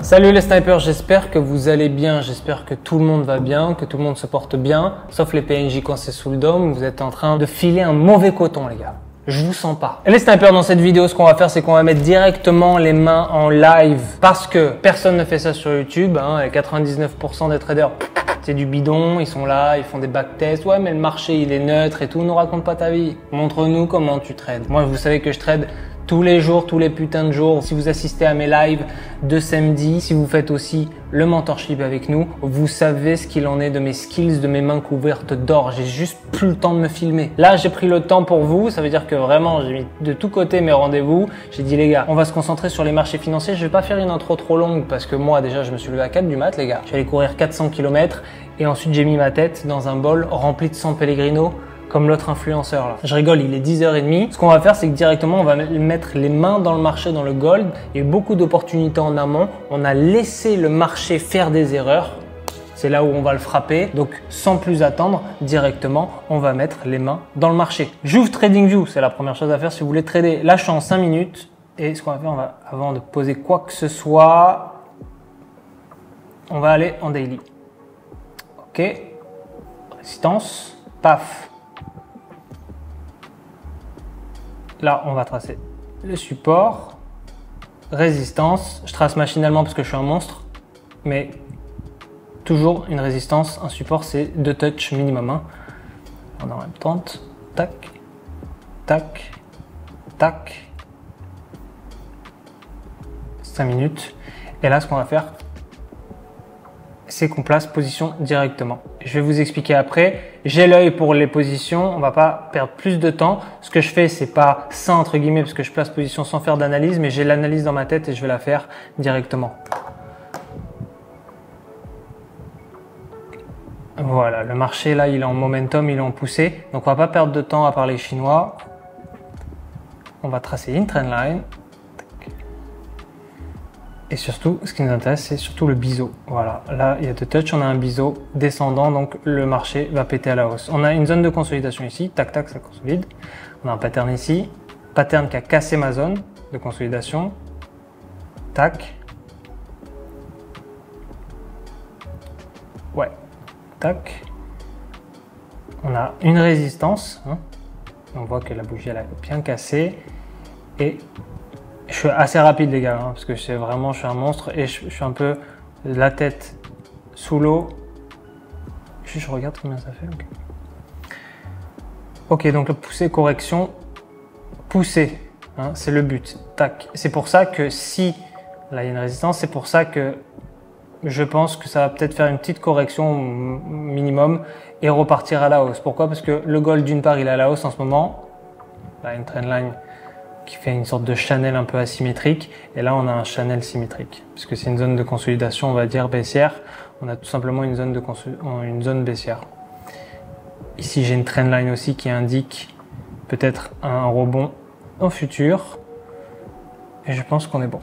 Salut les snipers, j'espère que vous allez bien, j'espère que tout le monde va bien, que tout le monde se porte bien, sauf les PNJ quand c'est sous le dôme, vous êtes en train de filer un mauvais coton les gars. Je vous sens pas. Et les snipers, dans cette vidéo, ce qu'on va faire, c'est qu'on va mettre directement les mains en live parce que personne ne fait ça sur YouTube, et 99% des traders, c'est du bidon, ils sont là, ils font des backtests, ouais mais le marché il est neutre et tout, ne raconte pas ta vie. Montre-nous comment tu trades. Moi vous savez que je trade tous les jours, tous les putains de jours. Si vous assistez à mes lives de samedi, si vous faites aussi le mentorship avec nous, vous savez ce qu'il en est de mes skills, de mes mains couvertes d'or. J'ai juste plus le temps de me filmer. Là, j'ai pris le temps pour vous. Ça veut dire que vraiment, j'ai mis de tous côtés mes rendez-vous. J'ai dit, les gars, on va se concentrer sur les marchés financiers. Je vais pas faire une intro trop longue parce que moi, déjà, je me suis levé à 4 du mat, les gars. Je suis allé courir 400 km et ensuite, j'ai mis ma tête dans un bol rempli de San Pellegrino comme l'autre influenceur là. Je rigole, il est 10h30. Ce qu'on va faire, c'est que directement, on va mettre les mains dans le marché, dans le gold. Il y a eu beaucoup d'opportunités en amont. On a laissé le marché faire des erreurs. C'est là où on va le frapper. Donc, sans plus attendre, directement, on va mettre les mains dans le marché. J'ouvre TradingView, c'est la première chose à faire si vous voulez trader. Là, je suis en 5 minutes. Et ce qu'on va faire, avant de poser quoi que ce soit, on va aller en daily. Ok. Résistance. Paf. Là, on va tracer le support, résistance. Je trace machinalement parce que je suis un monstre, mais toujours une résistance, un support, c'est 2 touches minimum. On en même temps, tac, tac, tac. 5 minutes. Et là, ce qu'on va faire, c'est qu'on place position directement. Je vais vous expliquer après. J'ai l'œil pour les positions. On va pas perdre plus de temps. Ce que je fais, c'est pas ça entre guillemets parce que je place position sans faire d'analyse, mais j'ai l'analyse dans ma tête et je vais la faire directement. Voilà, le marché là, il est en momentum, il est en poussée. Donc on va pas perdre de temps à parler chinois. On va tracer une trendline. Et surtout, ce qui nous intéresse, c'est surtout le biseau. Voilà, là, il y a 2 touches, on a un biseau descendant, donc le marché va péter à la hausse. On a une zone de consolidation ici, tac, tac, ça consolide. On a un pattern ici, pattern qui a cassé ma zone de consolidation. Tac. Ouais, tac. On a une résistance. On voit que la bougie, elle a bien cassé. Et je suis assez rapide les gars, parce que c'est vraiment, je suis un monstre et je suis un peu la tête sous l'eau. Je regarde combien ça fait. Ok, donc le pousser, correction, pousser, c'est le but. Tac. C'est pour ça que si, là il y a une résistance, c'est pour ça que je pense que ça va peut-être faire une petite correction minimum et repartir à la hausse. Pourquoi? Parce que le gold d'une part il est à la hausse en ce moment. Là une trendline qui fait une sorte de channel un peu asymétrique. Et là, on a un channel symétrique. Puisque c'est une zone de consolidation, on va dire, baissière. On a tout simplement une zone baissière. Ici, j'ai une trendline aussi qui indique peut-être un rebond au futur. Et je pense qu'on est bon.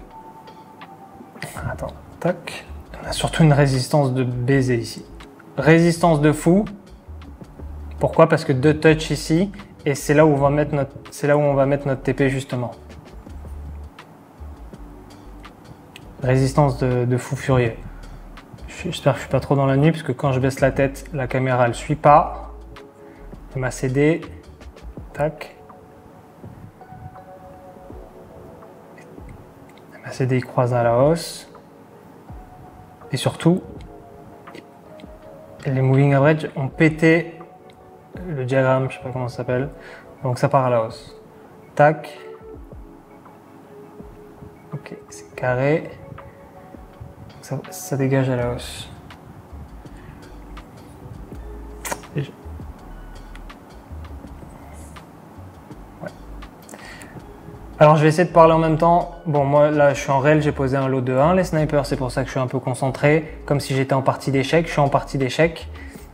Attends, tac. On a surtout une résistance de baiser ici. Résistance de fou. Pourquoi? Parce que 2 touches ici. Et c'est là où on va mettre notre TP justement. Résistance de fou furieux. J'espère que je suis pas trop dans la nuit parce que quand je baisse la tête, la caméra elle suit pas. Ma CD, tac. Ma CD il croise à la hausse. Et surtout, les moving average ont pété le diagramme, je sais pas comment ça s'appelle, donc ça part à la hausse. Tac. Ok, c'est carré. Ça dégage à la hausse. Ouais. Alors je vais essayer de parler en même temps. Bon, moi là je suis en réel, j'ai posé un lot de 1 les snipers, c'est pour ça que je suis un peu concentré, comme si j'étais en partie d'échecs. Je suis en partie d'échecs.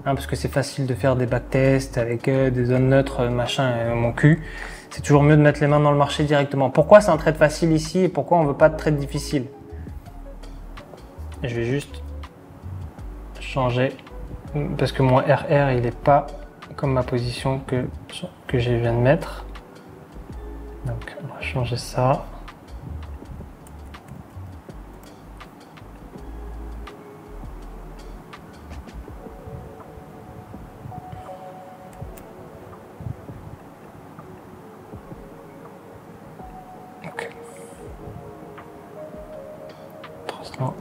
Parce que c'est facile de faire des backtests avec des zones neutres, machin, mon cul. C'est toujours mieux de mettre les mains dans le marché directement. Pourquoi c'est un trade facile ici et pourquoi on veut pas de trade difficile? Je vais juste changer parce que mon RR il est pas comme ma position que je viens de mettre. Donc on va changer ça. l'instant.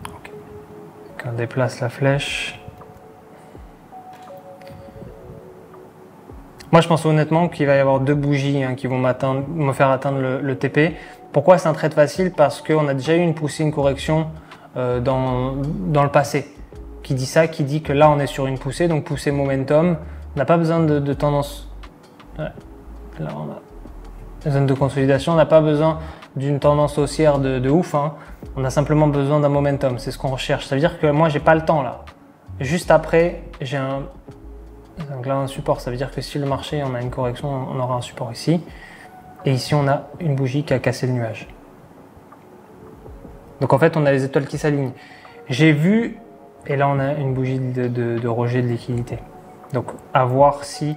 Okay. On déplace la flèche. Moi, je pense honnêtement qu'il va y avoir 2 bougies qui vont me faire atteindre le TP. Pourquoi c'est un trade facile? Parce qu'on a déjà eu une poussée, une correction dans le passé. Qui dit ça? Qui dit que là, on est sur une poussée, donc poussée momentum. On n'a pas besoin de tendance. Ouais. Là, on a une zone de consolidation. On n'a pas besoin d'une tendance haussière de ouf. On a simplement besoin d'un momentum. C'est ce qu'on recherche. Ça veut dire que moi, j'ai pas le temps là. Juste après, j'ai donc là un support. Ça veut dire que si le marché, on a une correction, on aura un support ici. Et ici, on a une bougie qui a cassé le nuage. Donc en fait, on a les étoiles qui s'alignent. J'ai vu, et là, on a une bougie de rejet de liquidité. Donc à voir si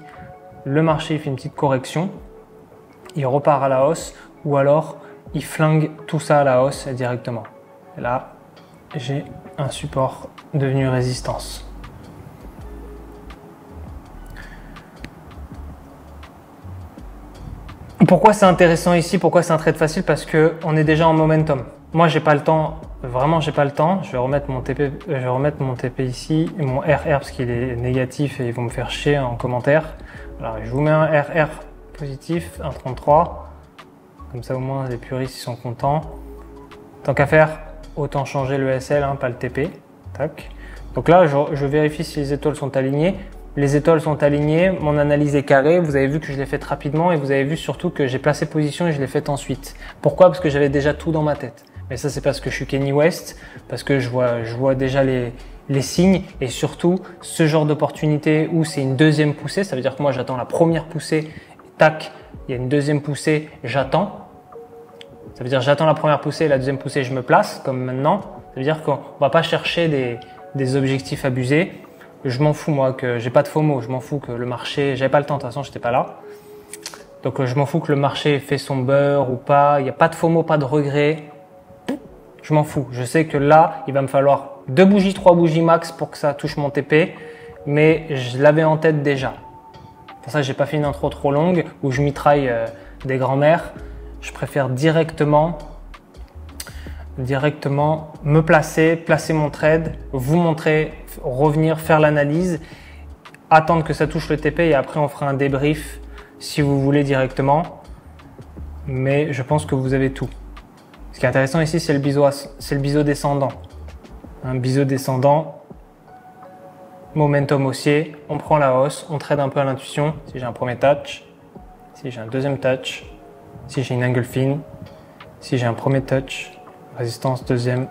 le marché fait une petite correction, il repart à la hausse, ou alors il flingue tout ça à la hausse directement. Et là, j'ai un support devenu résistance. Pourquoi c'est intéressant ici? Pourquoi c'est un trade facile? Parce qu'on est déjà en momentum. Moi, j'ai pas le temps. Vraiment, j'ai pas le temps. Je vais remettre mon TP ici et mon RR parce qu'il est négatif et ils vont me faire chier en commentaire. Alors, je vous mets un RR positif, 1,33. Comme ça, au moins, les puristes ils sont contents. Tant qu'à faire, autant changer le SL, pas le TP. Tac. Donc là, je vérifie si les étoiles sont alignées. Les étoiles sont alignées, mon analyse est carrée, vous avez vu que je l'ai faite rapidement et vous avez vu surtout que j'ai placé position et je l'ai faite ensuite. Pourquoi? Parce que j'avais déjà tout dans ma tête. Mais ça, c'est parce que je suis Kenny West, parce que je vois déjà les signes et surtout ce genre d'opportunité où c'est une deuxième poussée, ça veut dire que moi j'attends la première poussée, tac, il y a une deuxième poussée, j'attends. Ça veut dire j'attends la première poussée, la deuxième poussée, je me place comme maintenant. Ça veut dire qu'on va pas chercher des objectifs abusés. Je m'en fous moi que j'ai pas de FOMO, je m'en fous que le marché, j'avais pas le temps de toute façon, j'étais pas là. Donc je m'en fous que le marché fait son beurre ou pas, il n'y a pas de FOMO, pas de regret. Je m'en fous. Je sais que là, il va me falloir 2 bougies, 3 bougies max pour que ça touche mon TP, mais je l'avais en tête déjà. Pour ça, j'ai pas fait une intro trop longue où je mitraille des grands-mères. Je préfère directement me placer mon trade, vous montrer, revenir, faire l'analyse, attendre que ça touche le TP et après on fera un débrief si vous voulez directement. Mais je pense que vous avez tout. Ce qui est intéressant ici, c'est le biseau descendant. Un biseau descendant, momentum haussier, on prend la hausse, on trade un peu à l'intuition. Si j'ai un premier touch, si j'ai un deuxième touch, si j'ai une angle fine, si j'ai un premier touch, résistance, deuxième,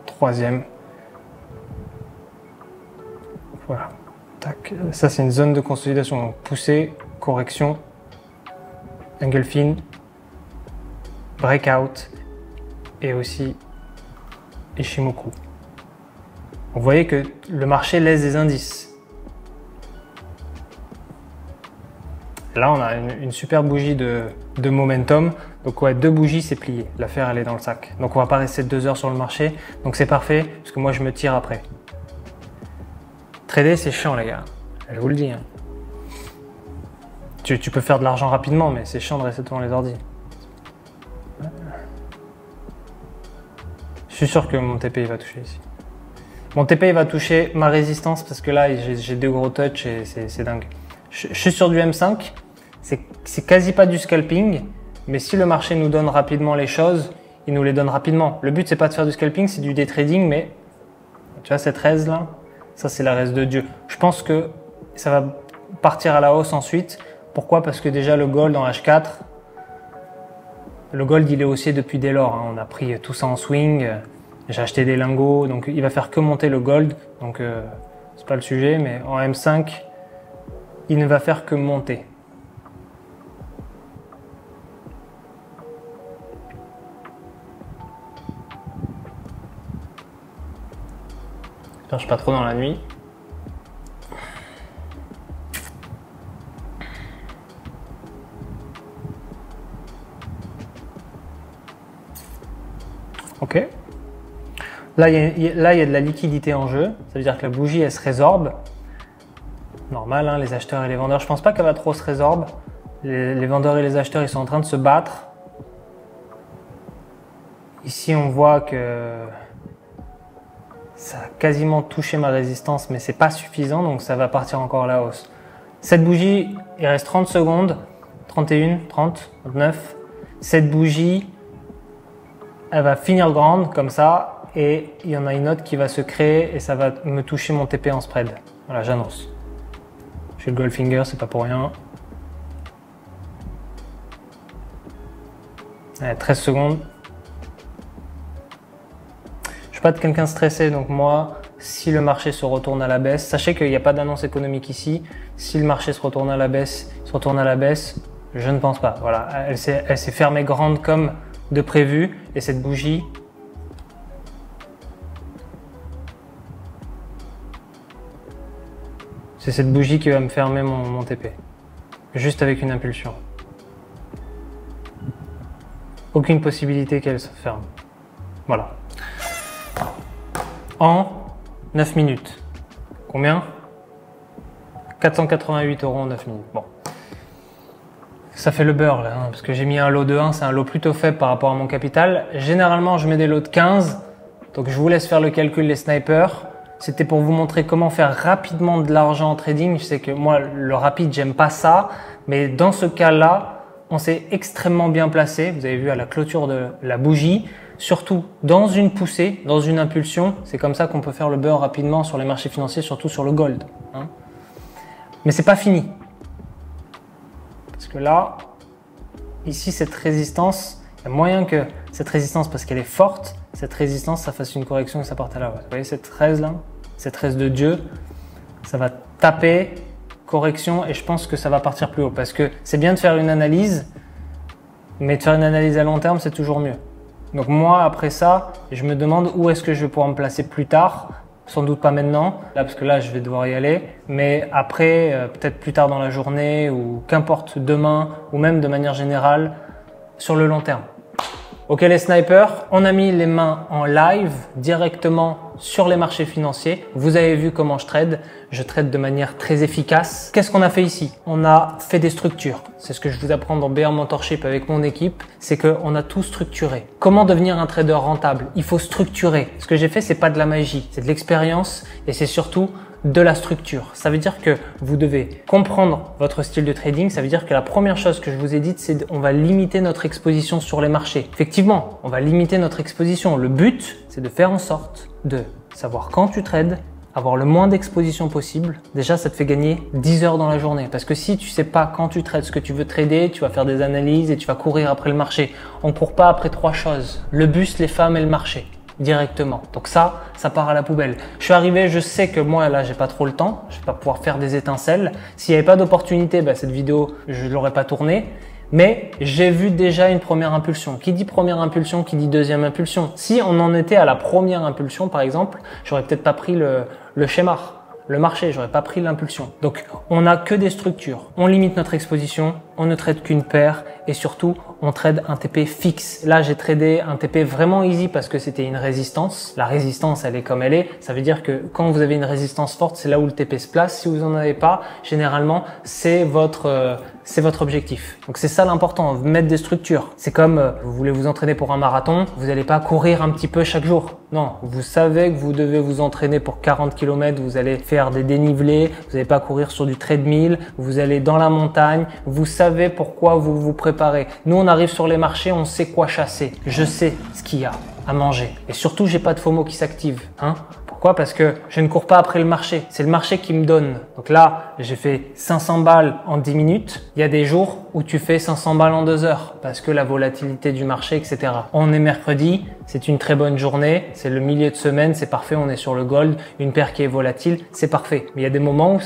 troisième. Voilà. Tac. Ça, c'est une zone de consolidation. Donc, poussée, correction, angle fine, breakout et aussi Ishimoku. Vous voyez que le marché laisse des indices. Là, on a une super bougie de momentum. Donc ouais, 2 bougies, c'est plié. L'affaire, elle est dans le sac. Donc on va pas rester 2 heures sur le marché. Donc c'est parfait, parce que moi, je me tire après. Trader, c'est chiant, les gars. Je vous le dis. Tu peux faire de l'argent rapidement, mais c'est chiant de rester devant les ordi. Je suis sûr que mon TP, il va toucher ici. Mon TP, il va toucher ma résistance, parce que là, j'ai 2 gros touches et c'est dingue. Je suis sur du M5. C'est quasi pas du scalping. Mais si le marché nous donne rapidement les choses, il nous les donne rapidement. Le but, c'est pas de faire du scalping, c'est du day trading, mais tu vois cette raise là, ça c'est la raise de Dieu. Je pense que ça va partir à la hausse ensuite. Pourquoi? Parce que déjà le gold en H4, le gold il est haussier depuis dès lors. On a pris tout ça en swing, j'ai acheté des lingots, donc il va faire que monter le gold. Donc c'est pas le sujet, mais en M5, il ne va faire que monter. Je suis pas trop dans la nuit. Ok. Là, il y a de la liquidité en jeu. Ça veut dire que la bougie, elle se résorbe. normal, hein, les acheteurs et les vendeurs. Je pense pas qu'elle va trop se résorber. Les vendeurs et les acheteurs, ils sont en train de se battre. Ici, on voit que ça a quasiment touché ma résistance, mais c'est pas suffisant, donc ça va partir encore à la hausse. Cette bougie, il reste 30 secondes. 31, 30, 29. Cette bougie, elle va finir grande comme ça, et il y en a une autre qui va se créer et ça va me toucher mon TP en spread. Voilà, j'annonce. J'ai le Goldfinger, c'est pas pour rien. Allez, 13 secondes. Je suis pas quelqu'un stressé, donc moi, si le marché se retourne à la baisse, sachez qu'il n'y a pas d'annonce économique ici. Si le marché se retourne à la baisse, je ne pense pas. Voilà, elle s'est fermée grande comme de prévu, et cette bougie, c'est cette bougie qui va me fermer mon TP, juste avec une impulsion. Aucune possibilité qu'elle se ferme. Voilà. En 9 minutes. Combien? 488 € en 9 minutes. Bon. Ça fait le beurre là, hein, parce que j'ai mis un lot de 1, c'est un lot plutôt faible par rapport à mon capital. Généralement, je mets des lots de 15, donc je vous laisse faire le calcul les snipers. C'était pour vous montrer comment faire rapidement de l'argent en trading. Je sais que moi, le rapide, j'aime pas ça, mais dans ce cas-là, on s'est extrêmement bien placé. Vous avez vu à la clôture de la bougie, surtout dans une poussée, dans une impulsion. C'est comme ça qu'on peut faire le beurre rapidement sur les marchés financiers, surtout sur le gold. Hein. Mais c'est pas fini. Parce que là, ici, cette résistance, il y a moyen que cette résistance, parce qu'elle est forte, cette résistance, ça fasse une correction et ça parte à la hausse. Vous voyez cette 13 là, cette 13 de Dieu, ça va taper, correction, et je pense que ça va partir plus haut. Parce que c'est bien de faire une analyse, mais de faire une analyse à long terme, c'est toujours mieux. Donc moi, après ça, je me demande où est-ce que je vais pouvoir me placer plus tard. Sans doute pas maintenant, là parce que là je vais devoir y aller, mais après, peut-être plus tard dans la journée ou qu'importe demain ou même de manière générale sur le long terme. Ok les snipers, on a mis les mains en live directement sur les marchés financiers. Vous avez vu comment je trade de manière très efficace. Qu'est-ce qu'on a fait ici? On a fait des structures. C'est ce que je vous apprends dans BR Mentorship avec mon équipe, c'est qu'on a tout structuré. Comment devenir un trader rentable? Il faut structurer. Ce que j'ai fait, c'est pas de la magie, c'est de l'expérience et c'est surtout de la structure. Ça veut dire que vous devez comprendre votre style de trading. Ça veut dire que la première chose que je vous ai dite, c'est qu'on va limiter notre exposition sur les marchés. Effectivement, on va limiter notre exposition. Le but, c'est de faire en sorte de savoir quand tu trades, avoir le moins d'exposition possible. Déjà, ça te fait gagner 10 heures dans la journée. Parce que si tu sais pas quand tu trades ce que tu veux trader, tu vas faire des analyses et tu vas courir après le marché. On ne court pas après 3 choses. Le bus, les femmes et le marché. Directement. Donc ça part à la poubelle. Je suis arrivé, je sais que moi là j'ai pas trop le temps, je vais pas pouvoir faire des étincelles. S'il n'y avait pas d'opportunité, cette vidéo je l'aurais pas tournée. Mais j'ai vu déjà une première impulsion. Qui dit première impulsion, qui dit deuxième impulsion. Si on en était à la première impulsion par exemple, j'aurais peut-être pas pris le schéma, le marché, j'aurais pas pris l'impulsion. Donc on n'a que des structures. On limite notre exposition, on ne trade qu'une paire et surtout on trade un TP fixe. Là j'ai tradé un TP vraiment easy parce que c'était une résistance. La résistance elle est comme elle est. Ça veut dire que quand vous avez une résistance forte, c'est là où le TP se place. Si vous en avez pas, généralement c'est votre objectif. Donc c'est ça l'important, mettre des structures. C'est comme vous voulez vous entraîner pour un marathon, vous n'allez pas courir un petit peu chaque jour. Non, vous savez que vous devez vous entraîner pour 40 km, vous allez faire des dénivelés, vous n'allez pas courir sur du treadmill, vous allez dans la montagne, vous savez pourquoi vous vous préparez. Nous on arrive sur les marchés, on sait quoi chasser. Je sais ce qu'il y a à manger. Et surtout, j'ai pas de FOMO qui s'active. Pourquoi? Parce que je ne cours pas après le marché. C'est le marché qui me donne. Donc là, j'ai fait 500 balles en 10 minutes. Il y a des jours où tu fais 500 balles en 2 heures parce que la volatilité du marché, etc. On est mercredi, c'est une très bonne journée. C'est le milieu de semaine, c'est parfait. On est sur le gold. Une paire qui est volatile, c'est parfait. Mais il y a des moments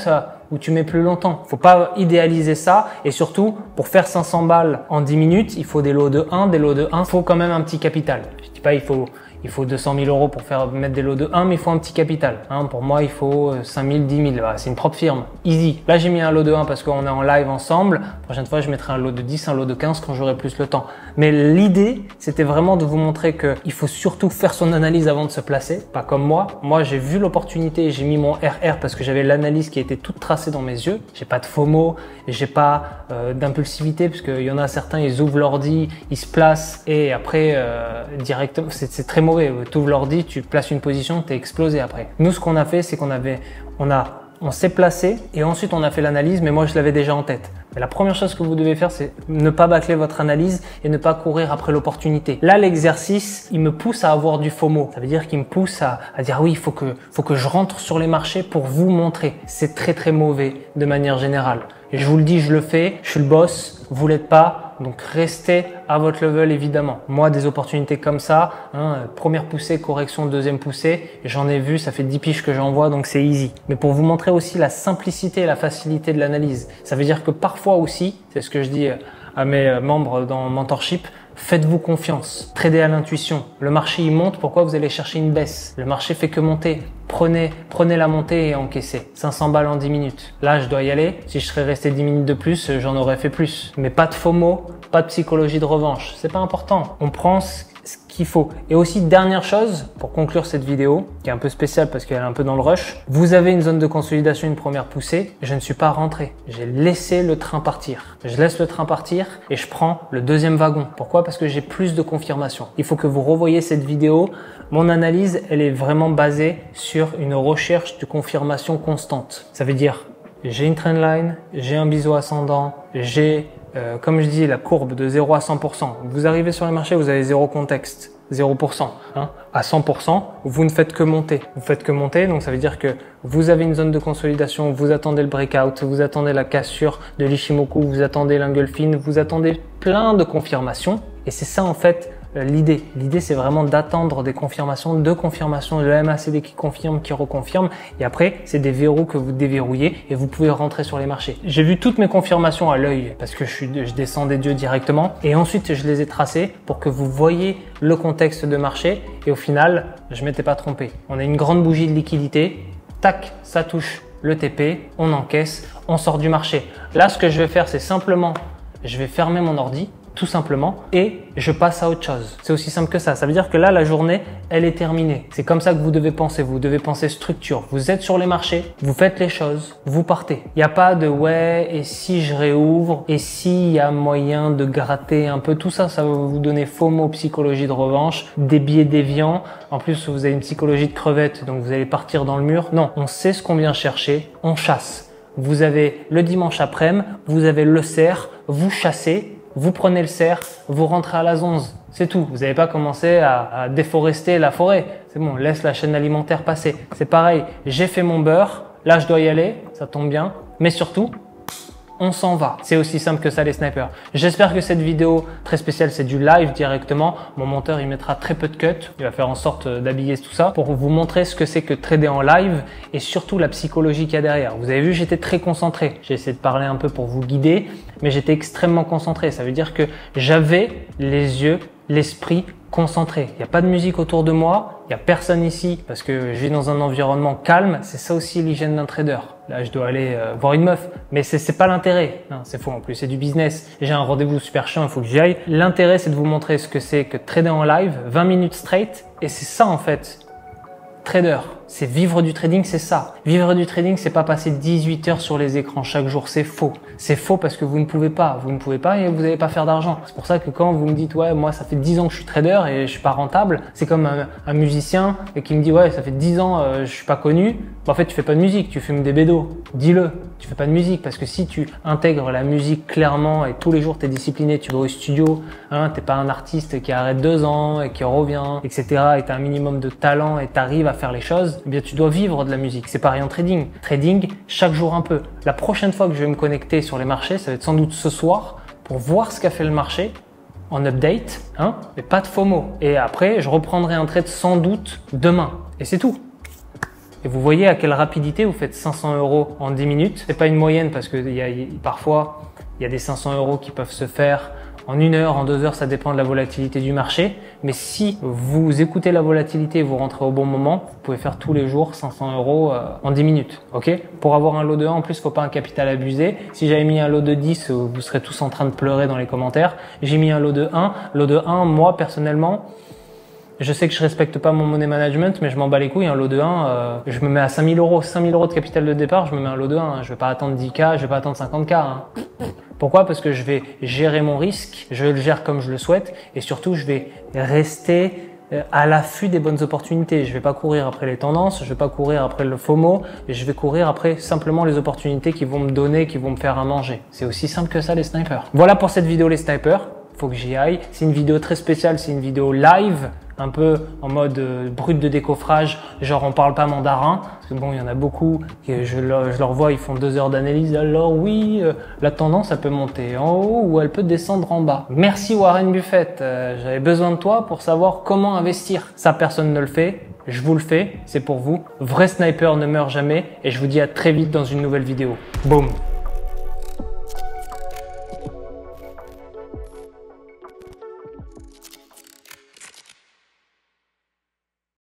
où tu mets plus longtemps. Faut pas idéaliser ça. Et surtout, pour faire 500 balles en 10 minutes, il faut des lots de 1. Des lots de 1, il faut quand même un petit capital. Je dis pas il il faut 200 000 euros pour mettre des lots de 1, mais il faut un petit capital. Hein. Pour moi, il faut 5 000, 10 000. Voilà, c'est une propre firme. Easy. Là, j'ai mis un lot de 1 parce qu'on est en live ensemble. La prochaine fois, je mettrai un lot de 10, un lot de 15 quand j'aurai plus le temps. Mais l'idée, c'était vraiment de vous montrer qu'il faut surtout faire son analyse avant de se placer. Pas comme moi. Moi, j'ai vu l'opportunité et j'ai mis mon RR parce que j'avais l'analyse qui était toute tracée dans mes yeux. J'ai pas de FOMO, j'ai pas d'impulsivité parce qu'il y en a certains, ils ouvrent l'ordi, ils se placent et après directement, c'est très mauvais. Tu ouvres l'ordi, tu places une position, t'es explosé après. Nous, ce qu'on a fait, c'est on s'est placé et ensuite on a fait l'analyse, mais moi je l'avais déjà en tête. Mais la première chose que vous devez faire, c'est ne pas bâcler votre analyse et ne pas courir après l'opportunité. Là, l'exercice, il me pousse à avoir du FOMO. Ça veut dire qu'il me pousse à dire oui, il faut que je rentre sur les marchés pour vous montrer. C'est très très mauvais de manière générale. Et je vous le dis, je le fais, je suis le boss, vous l'êtes pas, donc restez à votre level évidemment. Moi, des opportunités comme ça, première poussée, correction, deuxième poussée, j'en ai vu, ça fait 10 piges que j'en vois, donc c'est easy. Mais pour vous montrer aussi la simplicité et la facilité de l'analyse, ça veut dire que parfois aussi, c'est ce que je dis à mes membres dans Mentorship, faites-vous confiance, tradez à l'intuition. Le marché il monte, pourquoi vous allez chercher une baisse? Le marché fait que monter. Prenez la montée et encaissez. 500 balles en 10 minutes. Là, je dois y aller. Si je serais resté 10 minutes de plus, j'en aurais fait plus. Mais pas de FOMO, pas de psychologie de revanche. C'est pas important. On prend ce qu'il faut. Et aussi, dernière chose, pour conclure cette vidéo, qui est un peu spéciale parce qu'elle est un peu dans le rush. Vous avez une zone de consolidation, une première poussée. Je ne suis pas rentré. J'ai laissé le train partir. Je laisse le train partir et je prends le deuxième wagon. Pourquoi? Parce que j'ai plus de confirmation. Il faut que vous revoyiez cette vidéo. Mon analyse, elle est vraiment basée sur une recherche de confirmation constante. Ça veut dire, j'ai une trendline, j'ai un biseau ascendant, j'ai, comme je dis, la courbe de 0 à 100%. Vous arrivez sur les marchés, vous avez zéro contexte, 0%. Hein. À 100%, vous ne faites que monter. Vous faites que monter, donc ça veut dire que vous avez une zone de consolidation, vous attendez le breakout, vous attendez la cassure de l'Ishimoku, vous attendez l'engulfing, vous attendez plein de confirmations. Et c'est ça en fait l'idée. L'idée, c'est vraiment d'attendre des confirmations, de le MACD qui confirme, qui reconfirme. Et après, c'est des verrous que vous déverrouillez et vous pouvez rentrer sur les marchés. J'ai vu toutes mes confirmations à l'œil parce que je descends des dieux directement. Et ensuite, je les ai tracées pour que vous voyez le contexte de marché. Et au final, je m'étais pas trompé. On a une grande bougie de liquidité. Tac, ça touche le TP. On encaisse, on sort du marché. Là, ce que je vais faire, c'est simplement, je vais fermer mon ordi. Tout simplement, et je passe à autre chose. C'est aussi simple que ça. Ça veut dire que là, la journée, elle est terminée. C'est comme ça que vous devez penser. Vous devez penser structure. Vous êtes sur les marchés, vous faites les choses, vous partez. Il n'y a pas de ouais, et si je réouvre, et s'il y a moyen de gratter un peu. Tout ça, ça va vous donner FOMO, psychologie de revanche, des biais déviants. En plus, vous avez une psychologie de crevette, donc vous allez partir dans le mur. Non, on sait ce qu'on vient chercher, on chasse. Vous avez le dimanche après-midi, vous avez le cerf, vous chassez. Vous prenez le cerf, vous rentrez à la zonze. C'est tout. Vous n'avez pas commencé à déforester la forêt. C'est bon, laisse la chaîne alimentaire passer. C'est pareil, j'ai fait mon beurre. Là, je dois y aller. Ça tombe bien. Mais surtout, on s'en va. C'est aussi simple que ça, les snipers. J'espère que cette vidéo très spéciale, c'est du live directement. Mon monteur, il mettra très peu de cuts. Il va faire en sorte d'habiller tout ça pour vous montrer ce que c'est que trader en live et surtout la psychologie qu'il y a derrière. Vous avez vu, j'étais très concentré. J'ai essayé de parler un peu pour vous guider, mais j'étais extrêmement concentré. Ça veut dire que j'avais les yeux, l'esprit concentré. Il n'y a pas de musique autour de moi. Il n'y a personne ici parce que je vis dans un environnement calme. C'est ça aussi l'hygiène d'un trader. Là, je dois aller voir une meuf. Mais c'est pas l'intérêt. Non, c'est faux. En plus, c'est du business. J'ai un rendez-vous super chiant. Il faut que j'y aille. L'intérêt, c'est de vous montrer ce que c'est que trader en live, 20 minutes straight. Et c'est ça, en fait. Trader, c'est vivre du trading, c'est ça. Vivre du trading, c'est pas passer 18 heures sur les écrans chaque jour, c'est faux. C'est faux parce que vous ne pouvez pas. Vous ne pouvez pas et vous n'allez pas faire d'argent. C'est pour ça que quand vous me dites, ouais, moi, ça fait 10 ans que je suis trader et je suis pas rentable, c'est comme un musicien qui me dit, ouais, ça fait 10 ans, je suis pas connu. En fait, tu fais pas de musique, tu fumes des bédos. Dis-le, tu fais pas de musique parce que si tu intègres la musique clairement et tous les jours t'es discipliné, tu vas au studio, hein, t'es pas un artiste qui arrête 2 ans et qui revient, etc. et t'as un minimum de talent et t'arrives à faire les choses, eh bien tu dois vivre de la musique. C'est pareil en trading. Trading, chaque jour un peu. La prochaine fois que je vais me connecter sur les marchés, ça va être sans doute ce soir pour voir ce qu'a fait le marché en update, hein, mais pas de FOMO. Et après, je reprendrai un trade sans doute demain. Et c'est tout. Et vous voyez à quelle rapidité vous faites 500 € en 10 minutes. C'est pas une moyenne parce que parfois, il y a des 500 € qui peuvent se faire En 1 heure, en 2 heures, ça dépend de la volatilité du marché. Mais si vous écoutez la volatilité et vous rentrez au bon moment, vous pouvez faire tous les jours 500 € en 10 minutes. Ok? Pour avoir un lot de 1, en plus, faut pas un capital abusé. Si j'avais mis un lot de 10, vous serez tous en train de pleurer dans les commentaires. J'ai mis un lot de 1. Lot de 1, moi, personnellement, je sais que je respecte pas mon money management, mais je m'en bats les couilles. Un lot de 1, je me mets à 5 000 €. 5 000 € de capital de départ, je me mets un lot de 1. Je vais pas attendre 10K, je vais pas attendre 50K. Pourquoi? Parce que je vais gérer mon risque, je le gère comme je le souhaite et surtout, je vais rester à l'affût des bonnes opportunités. Je vais pas courir après les tendances, je vais pas courir après le FOMO, je vais courir après simplement les opportunités qui vont me donner, qui vont me faire à manger. C'est aussi simple que ça, les snipers. Voilà pour cette vidéo, les snipers. Faut que j'y aille. C'est une vidéo très spéciale, c'est une vidéo live, un peu en mode brut de décoffrage, genre on parle pas mandarin, parce que bon, il y en a beaucoup, je leur vois, ils font 2 heures d'analyse, alors oui, la tendance, elle peut monter en haut ou elle peut descendre en bas. Merci Warren Buffett, j'avais besoin de toi pour savoir comment investir. Ça, personne ne le fait, je vous le fais, c'est pour vous. Vrai sniper ne meurt jamais, et je vous dis à très vite dans une nouvelle vidéo. Boum.